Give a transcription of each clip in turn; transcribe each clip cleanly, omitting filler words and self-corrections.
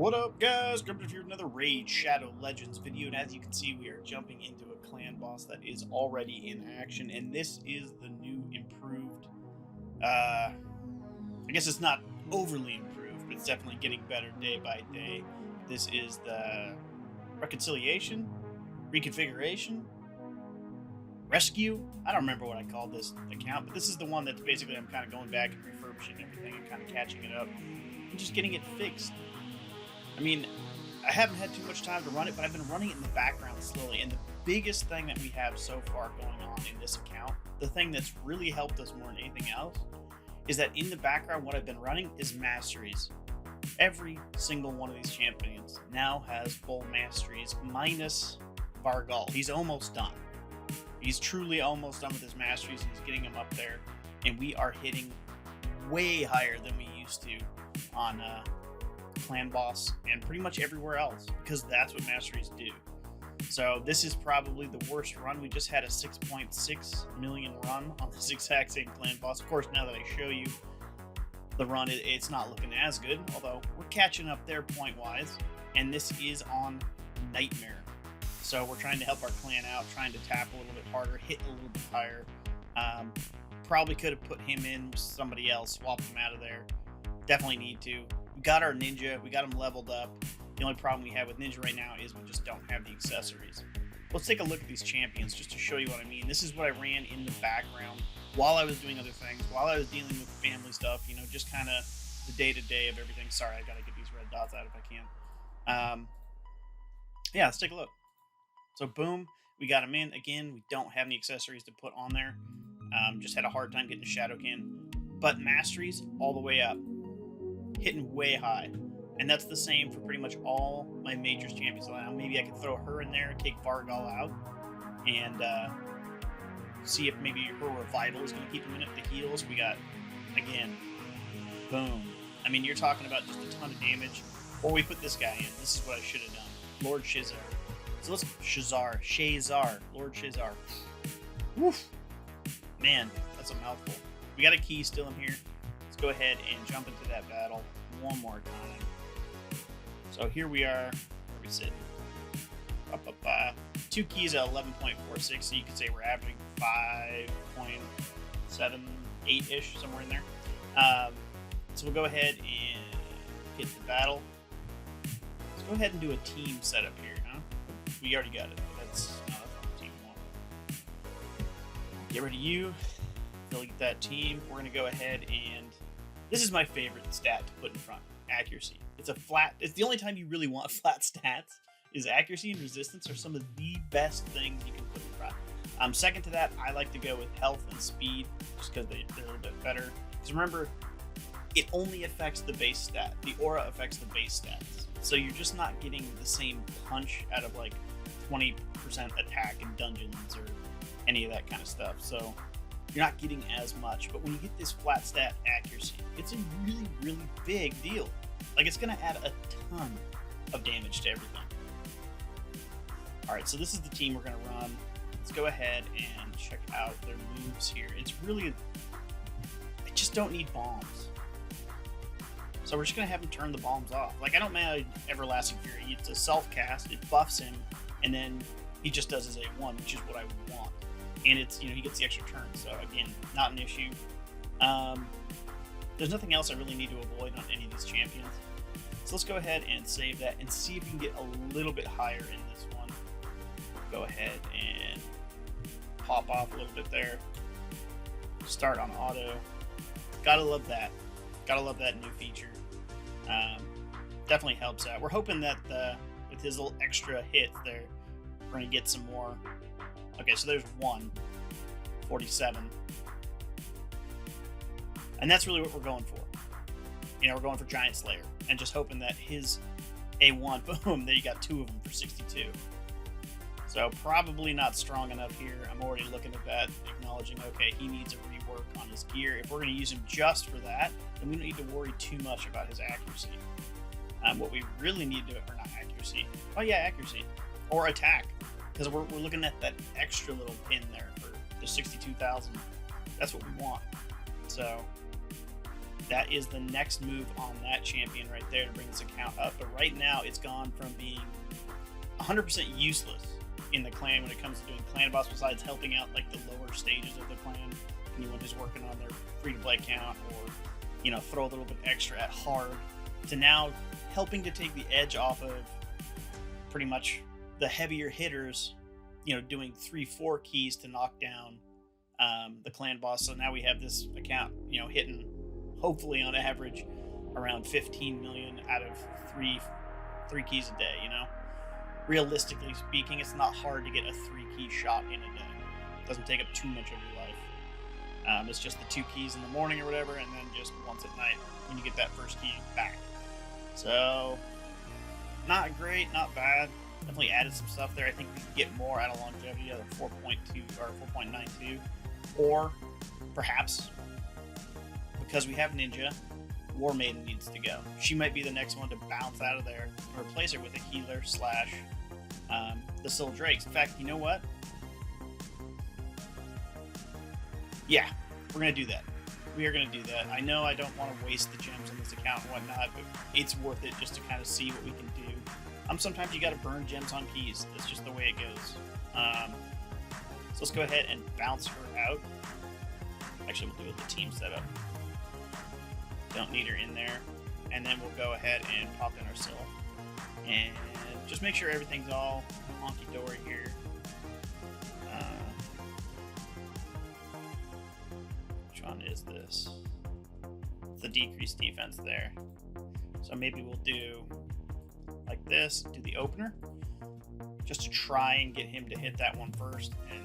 What up, guys? Crypto here with another Raid Shadow Legends video, and as you can see, we are jumping into a clan boss that is already in action, and this is the new improved, I guess it's not overly improved, but it's definitely getting better day by day. This is the Reconciliation, Reconfiguration, Rescue. I don't remember what I called this account, but this is the one that's basically I'm kind of going back and refurbishing everything and kind of catching it up and just getting it fixed. I mean, I haven't had too much time to run it, but I've been running it in the background slowly. And the biggest thing that we have so far going on in this account, the thing that's really helped us more than anything else, is that in the background, what I've been running is masteries. Every single one of these champions now has full masteries, minus Vargal. He's almost done. He's truly almost done with his masteries, and he's getting them up there. And we are hitting way higher than we used to on clan boss and pretty much everywhere else, because that's what masteries do. So this is probably the worst run. We just had a 6.6 million run on this exact same clan boss. Of course, now that I show you the run, it's not looking as good, although we're catching up there point wise. And this is on Nightmare, so we're trying to help our clan out, trying to tap a little bit harder, hit a little bit higher. Probably could have put him in with somebody else, swapped him out of there. Definitely need to. We got our ninja, we got him leveled up. The only problem we have with ninja right now is we just don't have the accessories. Let's take a look at these champions just to show you what I mean. This is what I ran in the background while I was doing other things, while I was dealing with family stuff, you know, just kind of the day-to-day of everything. Sorry, I gotta get these red dots out if I can. Yeah, let's take a look. So boom, we got him in. Again, we don't have any accessories to put on there. Just had a hard time getting the shadow can. But masteries all the way up, hitting way high. And that's the same for pretty much all my majors champions. Now, maybe I could throw her in there, take Vargal out, and see if maybe her revival is going to keep him in at the heals. We got, again, boom. I mean, you're talking about just a ton of damage. Or we put this guy in. This is what I should have done. Lord Shazar. So let's Shazar. Lord Shazar. Woof. Man, that's a mouthful. We got a key still in here. Let's go ahead and jump into that battle one more time. So here we are. Where are we sitting? Two keys at 11.46, so you could say we're averaging 5.78-ish, somewhere in there. So we'll go ahead and get the battle. Let's go ahead and do a team setup here, huh? We already got it. That's not a team one. Get rid of you. Delete that team. We're going to go ahead and this is my favorite stat to put in front. Accuracy. It's the only time you really want flat stats is accuracy and resistance are some of the best things you can put in front. Second to that, I like to go with health and speed just because they're a little bit better. Because remember, it only affects the base stat. The aura affects the base stats. So you're just not getting the same punch out of like 20% attack in dungeons or any of that kind of stuff. So you're not getting as much, but when you get this flat stat accuracy, it's a really, really big deal. Like, it's going to add a ton of damage to everything. All right, so this is the team we're going to run. Let's go ahead and check out their moves here. It's really, I just don't need bombs. So we're just going to have him turn the bombs off. Like, I don't mind Everlasting Fury. It's a self-cast, it buffs him, and then he just does his A1, which is what I want. And it's, you know, he gets the extra turn, so again, not an issue. There's nothing else I really need to avoid on any of these champions. So let's go ahead and save that and see if we can get a little bit higher in this one. Go ahead and pop off a little bit there. Start on auto. Gotta love that. Gotta love that new feature. Definitely helps out. We're hoping that with his little extra hits there, we're gonna get some more. Okay, so there's 147. And that's really what we're going for. You know, we're going for Giant Slayer and just hoping that his A1, boom, there you got two of them for 62. So probably not strong enough here. I'm already looking at that, acknowledging, okay, he needs a rework on his gear. If we're going to use him just for that, then we don't need to worry too much about his accuracy. What we really need to, or not accuracy, oh yeah, accuracy, or attack. Because we're looking at that extra little pin there for the 62,000. That's what we want. So That is the next move on that champion right there to bring this account up. But right now, it's gone from being 100% useless in the clan when it comes to doing clan boss, besides helping out like the lower stages of the clan, anyone who's working on their free-to-play account, or throw a little bit extra at hard, to now helping to take the edge off of pretty much the heavier hitters, doing 3-4 keys to knock down the clan boss. So now we have this account, hitting hopefully on average around 15 million out of three keys a day. Realistically speaking, it's not hard to get a 3-key shot in a day. It doesn't take up too much of your life. It's just the 2 keys in the morning or whatever, and then just once at night when you get that first key back. So, not great, not bad. Definitely added some stuff there. I think we can get more out of longevity out of 4.2 or 4.92. Or perhaps, because we have Ninja, War Maiden needs to go. She might be the next one to bounce out of there and replace her with a healer / the Syl Drakes. In fact, you know what? Yeah, we're going to do that. We are going to do that. I know I don't want to waste the gems on this account and whatnot, but it's worth it just to kind of see what we can do. Sometimes you got to burn gems on keys. That's just the way it goes. So let's go ahead and bounce her out. Actually, we'll do it with the team setup. Don't need her in there. And then we'll go ahead and pop in our Syl. And just make sure everything's all honky-dory here. Which one is this? It's the decreased defense there. So maybe we'll do like this, do the opener, just to try and get him to hit that one first and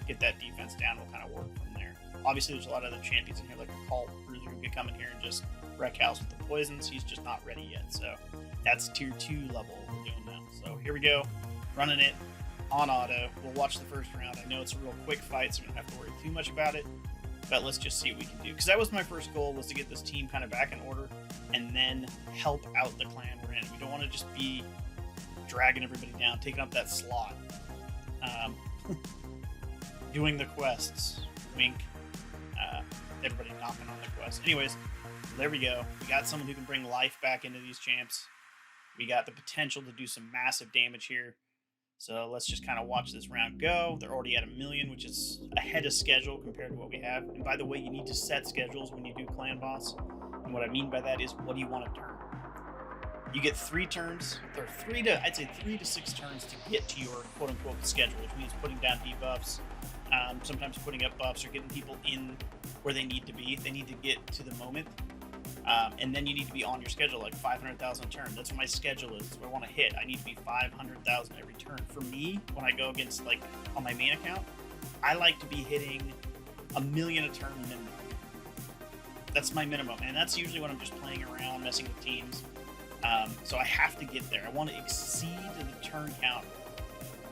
get that defense down. We'll kind of work from there. Obviously, there's a lot of other champions in here, like a Cult Bruiser, who could come in here and just wreck house with the poisons. He's just not ready yet, so that's tier 2 level we're doing now. So here we go, running it on auto. We'll watch the first round. I know it's a real quick fight, so we don't have to worry too much about it, but let's just see what we can do, because that was my first goal, was to get this team kind of back in order and then help out the clan we're in. We don't want to just be dragging everybody down, taking up that slot, doing the quests, wink, everybody knocking on the quest. Anyways, there we go. We got someone who can bring life back into these champs. We got the potential to do some massive damage here. So let's just kind of watch this round go. They're already at 1 million, which is ahead of schedule compared to what we have. And by the way, you need to set schedules when you do clan boss. And what I mean by that is, what do you want to turn? You get 3 turns, or I'd say 3 to 6 turns to get to your quote-unquote schedule, which means putting down debuffs, sometimes putting up buffs, or getting people in where they need to be. They need to get to the moment. And then you need to be on your schedule, like 500,000 a turn. That's what my schedule is. That's what I want to hit. I need to be 500,000 every turn. For me, when I go against, like, on my main account, I like to be hitting 1 million a turn minimum. That's my minimum, and that's usually when I'm just playing around, messing with teams. So I have to get there. I want to exceed the turn count.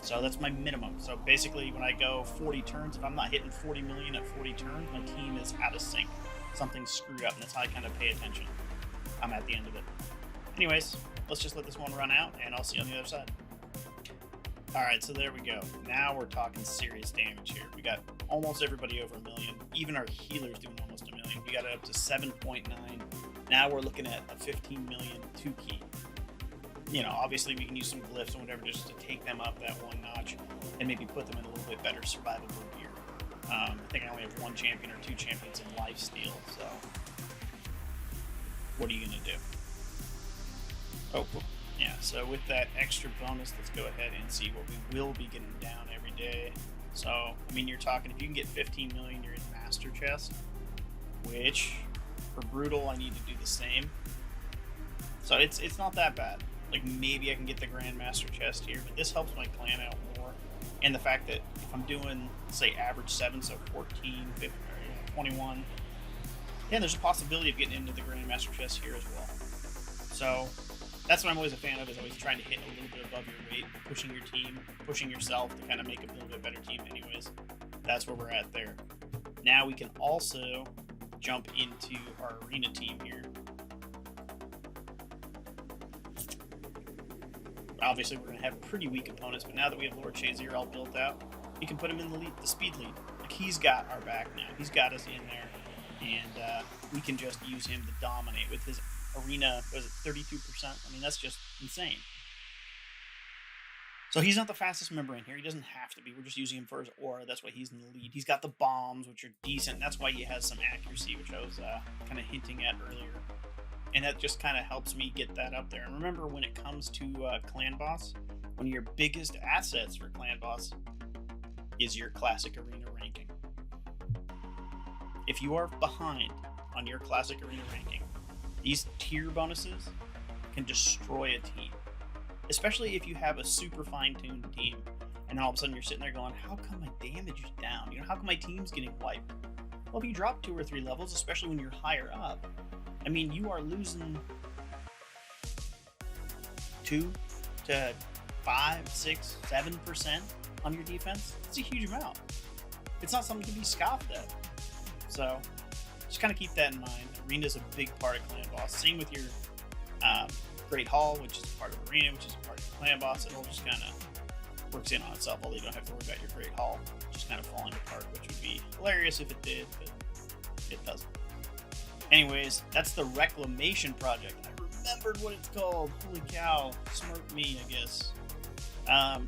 So that's my minimum. So basically, when I go 40 turns, if I'm not hitting 40 million at 40 turns, my team is out of sync. Something's screwed up, and that's how I kind of pay attention. I'm at the end of it. Anyways, let's just let this one run out, and I'll see you on the other side. Alright, so there we go. Now we're talking serious damage here. We got almost everybody over 1 million. Even our healer's doing almost 1 million. We got it up to 7.9. Now we're looking at a 15 million 2-key. Obviously we can use some glyphs and whatever just to take them up that one notch and maybe put them in a little bit better survivable gear. I think I only have 1 champion or 2 champions in lifesteal, so what are you going to do? Oh, cool. Yeah, so with that extra bonus, let's go ahead and see what we will be getting down every day. So, I mean, you're talking, if you can get 15 million, you're in Master Chest, which, for Brutal, I need to do the same. So it's not that bad. Like, maybe I can get the Grand Master Chest here, but this helps my clan out more. And the fact that if I'm doing, say, average 7, so 14, 15, 21, yeah, there's a possibility of getting into the Grand Master Chest here as well. So that's what I'm always a fan of, is always trying to hit a little bit above your weight, pushing your team, pushing yourself to kind of make a little bit better team anyways. That's where we're at there. Now we can also jump into our arena team here. Obviously, we're going to have pretty weak opponents, but now that we have Lord Shazier all built out, we can put him in the lead, the speed lead. Like, he's got our back now. He's got us in there. and we can just use him to dominate with his arena. Was it 32%? I mean, that's just insane. So he's not the fastest member in here. He doesn't have to be. We're just using him for his aura. That's why he's in the lead. He's got the bombs, which are decent. That's why he has some accuracy, which I was kind of hinting at earlier. And that just kind of helps me get that up there. And remember, when it comes to Clan Boss, one of your biggest assets for Clan Boss is your Classic Arena ranking. If you are behind on your Classic Arena ranking, these tier bonuses can destroy a team. Especially if you have a super fine-tuned team, and all of a sudden you're sitting there going, how come my damage is down? You know, how come my team's getting wiped? Well, if you drop 2 or 3 levels, especially when you're higher up, I mean, you are losing 2 to 5, 6, 7% on your defense. It's a huge amount. It's not something to be scoffed at. So, just kind of keep that in mind. Arena's a big part of Clan Boss. Same with your Great Hall, which is a part of Arena, which is a part of Clan Boss. It all just kind of works in on itself, although you don't have to worry about your Great Hall just kind of falling apart, which would be hilarious if it did, but it doesn't. Anyways, that's the Reclamation Project. I remembered what it's called. Holy cow. Smart me, I guess. I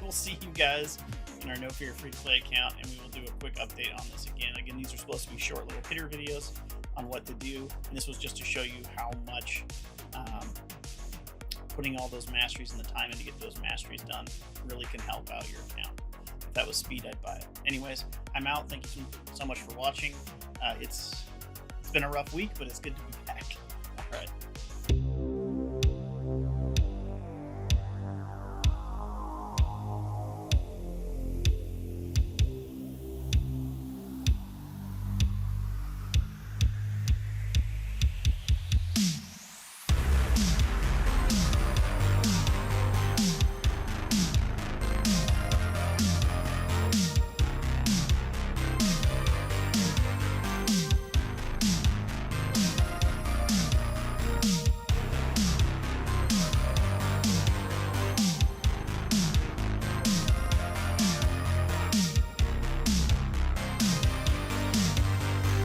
will see you guys in our No Fear Free-to-Play account, and we will do a quick update on this again. Again, these are supposed to be short little hitter videos on what to do, and this was just to show you how much putting all those masteries and the time in to get those masteries done really can help out your account. If that was speed, I'd buy it. Anyways, I'm out. Thank you so much for watching. It's been a rough week, but it's good to be